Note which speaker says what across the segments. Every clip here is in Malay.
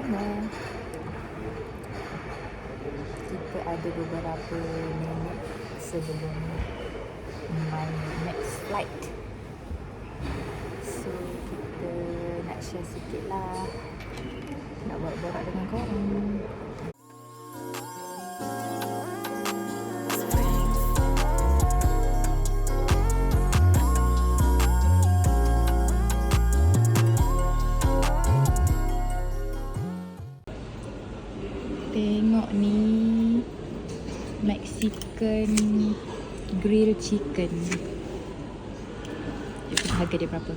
Speaker 1: sana. Kita ada beberapa minit sebelum my next flight. So kita nak share sikit lah, nak borak-borak dengan korang. Tengok ni, Mexican grilled chicken. Harga dia berapa?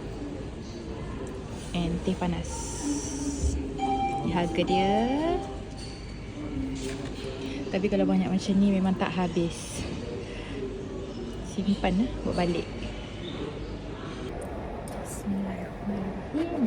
Speaker 1: And teh panas. Harga dia. Tapi kalau banyak macam ni memang tak habis. Simpan lah, buat balik. Bismillahirrahmanirrahim. Bismillahirrahmanirrahim.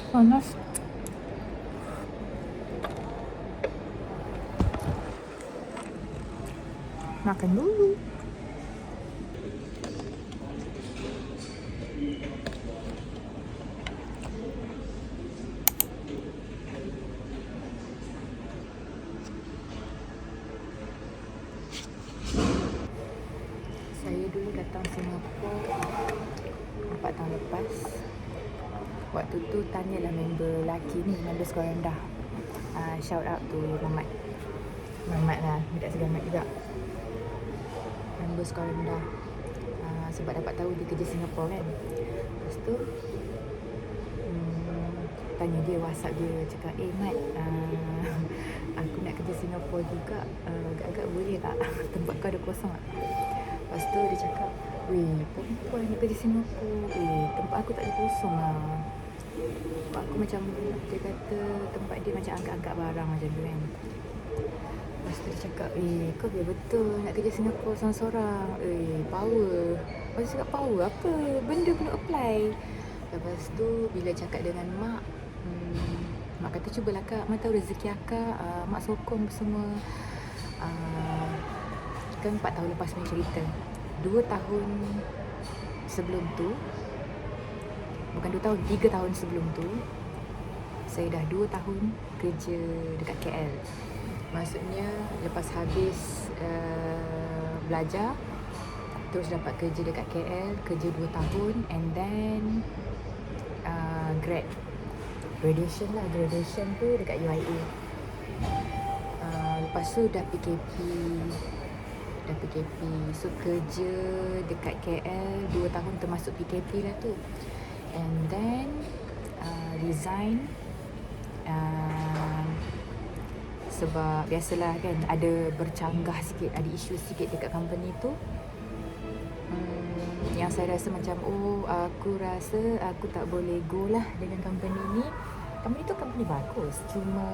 Speaker 1: Panas. Makan dulu. Saya dulu datang Singapura 4 tahun lepas. Waktu tu tanyalah member lelaki ni, member sekolah rendah. Shout out to Mamat. Mamat lah, budak segamat juga. Member sekolah rendah. Sebab dapat tahu dia kerja Singapura kan. Lepas tu tanya dia, WhatsApp dia, cakap, Mat, aku nak kerja Singapura juga, agak-agak boleh tak? Tempat kau ada kosong tak? Lepas tu dia cakap, perempuan nak kerja Singapura, tempat aku tak ada kosong lah. Aku macam, dia kata tempat dia macam angkat-angkat barang macam tu kan. Lepas tu dia cakap, kau biar betul nak kerja Singapura seorang-seorang. Power. Lepas tu cakap, power apa? Benda pun nak apply. Lepas tu bila cakap dengan mak, mak kata, cubalah kak, mak tahu rezeki akak, mak sokong semua. Kan 4 tahun lepas punya cerita. 2 tahun sebelum tu, bukan 2 tahun, 3 tahun sebelum tu, saya dah 2 tahun kerja dekat KL. Maksudnya lepas habis belajar, terus dapat kerja dekat KL, kerja 2 tahun, and then graduation lah. Graduation tu dekat UIA. Lepas tu dah PKP. So kerja dekat KL 2 tahun termasuk PKP lah tu. And then resign sebab biasalah kan, ada bercanggah sikit, ada isu sikit dekat company tu. Yang saya rasa macam, aku rasa aku tak boleh go lah dengan company ni. Company tu company bagus, cuma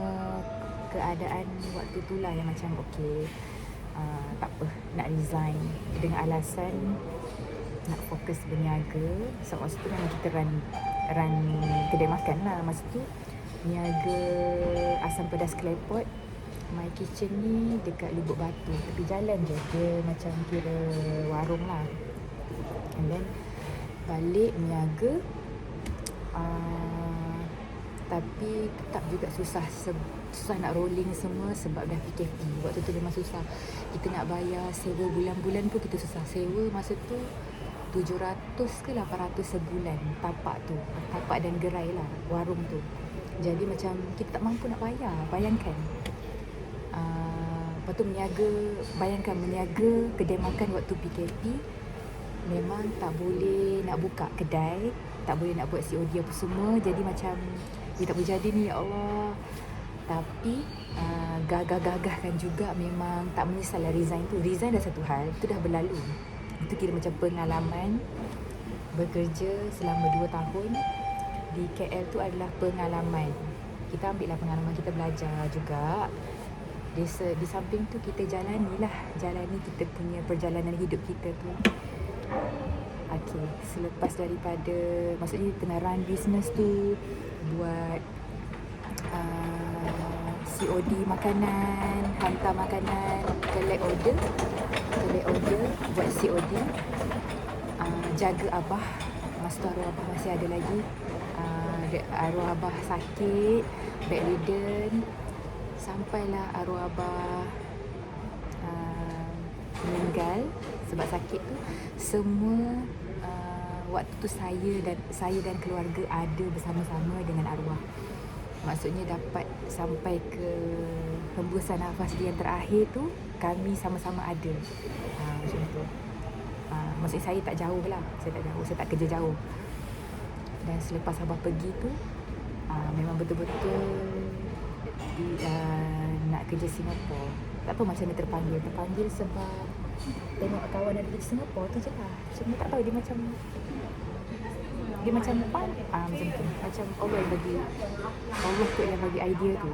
Speaker 1: keadaan waktu tu lah yang macam tak apa, nak resign dengan alasan nak fokus berniaga. So masa tu memang kita run kedai makan lah. Masa tu niaga asam pedas claypot My Kitchen ni dekat Lubuk Batu, tepi jalan je. Dia macam kira warung lah. And then balik niaga, tapi tetap juga susah nak rolling semua sebab dah PKP. Waktu tu memang susah. Kita nak bayar sewa bulan-bulan pun kita susah. Sewa masa tu 700 ke 800 sebulan tapak tu. Tapak dan gerai lah warung tu. Jadi macam kita tak mampu nak bayar. Bayangkan. Lepas tu bayangkan meniaga kedai makan waktu PKP. Memang tak boleh nak buka kedai, tak boleh nak buat COD apa semua. Jadi macam tak boleh jadi ni, ya Allah. Tapi gagah-gagahkan juga, memang tak menyesal lah resign tu. Resign dah satu hal, itu dah berlalu. Itu kira macam pengalaman. Bekerja selama 2 tahun di KL tu adalah pengalaman. Kita ambil lah pengalaman, kita belajar juga. Di samping tu kita jalani kita punya perjalanan hidup kita tu. Okay, selepas daripada, maksudnya tengah run business tu, buat COD makanan, hantar makanan, collect order, buat COD, jaga abah. Masa tu arwah abah masih ada lagi. Arwah abah sakit, bedridden, sampailah arwah abah meninggal sebab sakit tu. Semua waktu tu saya dan keluarga ada bersama-sama dengan arwah. Maksudnya dapat sampai ke hembusan nafas dia yang terakhir tu, kami sama-sama ada. Macam tu. Maksudnya saya tak jauh lah. Saya tak kerja jauh. Dan selepas abah pergi tu, memang betul-betul nak kerja Singapura. Tak tahu macam mana terpanggil sebab tengok kawan ada kerja Singapura tu je lah. Macam tak tahu, dia macam macam tu. Macam Allah kot yang bagi idea tu.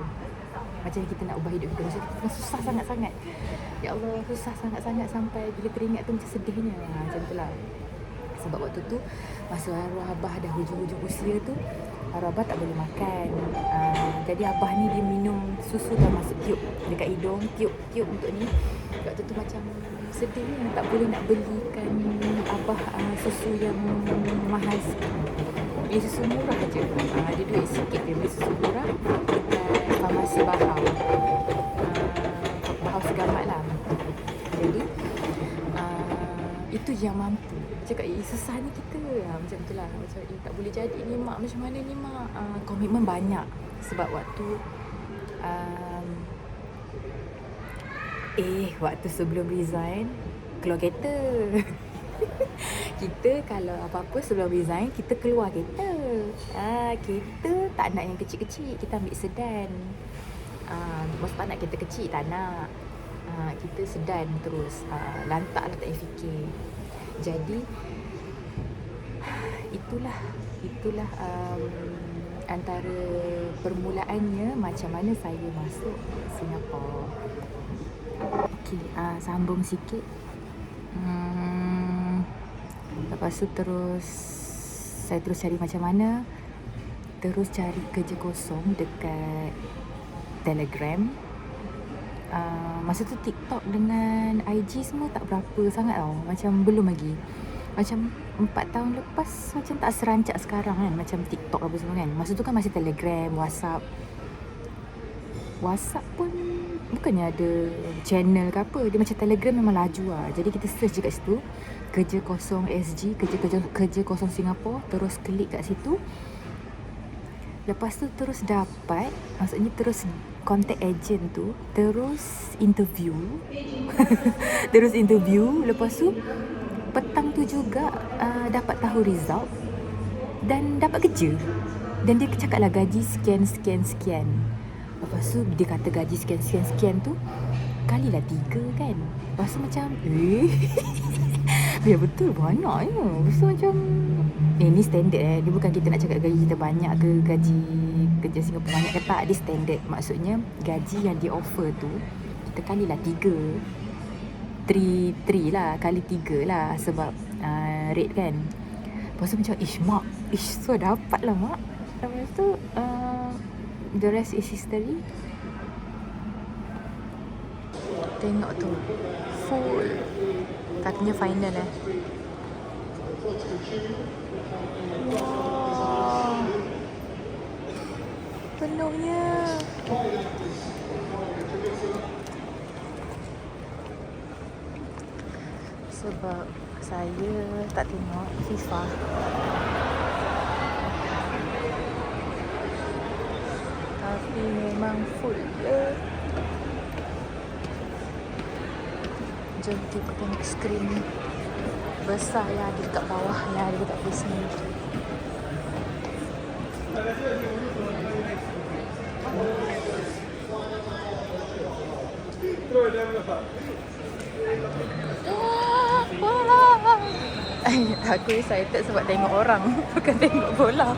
Speaker 1: Macam kita nak ubah hidup kita. Macam kita susah sangat-sangat. Ya Allah, susah sangat-sangat sampai bila teringat tu macam sedihnya. Macam tu lah. Sebab waktu tu masa arwah abah dah hujung-hujung usia tu, arwah abah tak boleh makan. Jadi abah ni dia minum susu dah masuk tiup dekat hidung, tiup untuk ni. Waktu tu macam sedihnya, tak boleh nak belikan abah susu yang mahal. Beli susu murah je. Dia duit sikit, dia beli susu murah dekat farmasi Bahau Segamat lah. Jadi itu je yang mampu. Cakap susah ni kita macam tu lah. Macam tak boleh jadi ni mak, macam mana ni mak. Komitmen banyak. Sebab waktu waktu sebelum resign keluar kereta. Kita kalau apa-apa sebelum resign, kita keluar kereta. Kita tak nak yang kecil-kecil, kita ambil sedan. Maksud tak nak kereta kecil, tak nak. Kita sedan terus. Lantak lah, tak payah fikir. Jadi itulah antara permulaannya macam mana saya masuk Singapura. Okey, sambung sikit. Lepas tu saya terus cari macam mana. Terus cari kerja kosong dekat Telegram. Masa tu TikTok dengan IG semua tak berapa sangat tau. Macam belum lagi. Macam 4 tahun lepas macam tak serancak sekarang kan. Macam TikTok apa semua kan. Masa tu kan masih Telegram, WhatsApp pun bukannya ada channel ke apa. Dia macam Telegram memang laju lah. Jadi kita search je kat situ, kerja kosong SG, kerja kosong Singapura. Terus klik kat situ. Lepas tu terus dapat, maksudnya terus contact agent tu, terus interview. Lepas tu petang tu juga dapat tahu result dan dapat kerja. Dan dia cakap lah gaji sekian. Lepas tu dia kata gaji sekian tu kalilah 3 kan. Lepas tu macam ya betul, banyak ya. Lepas tu macam ni standard Dia bukan kita nak cakap gaji kita banyak ke gaji kerja Singapura banyak ke tak. Dia standard. Maksudnya gaji yang dia offer tu kita kalilah 3 lah, kali 3 lah sebab rate kan. Lepas tu macam mak, so dapat lah mak. Lepas tu the rest is history. Tengok tu, full. Katanya final Wah, penuhnya. Sebab saya tak tengok FIFA, tapi memang full ya. Jom kita tengok skrin besar yang ada dekat bawah, yang ada dekat basement. Aku excited sebab tengok orang, bukan tengok bola.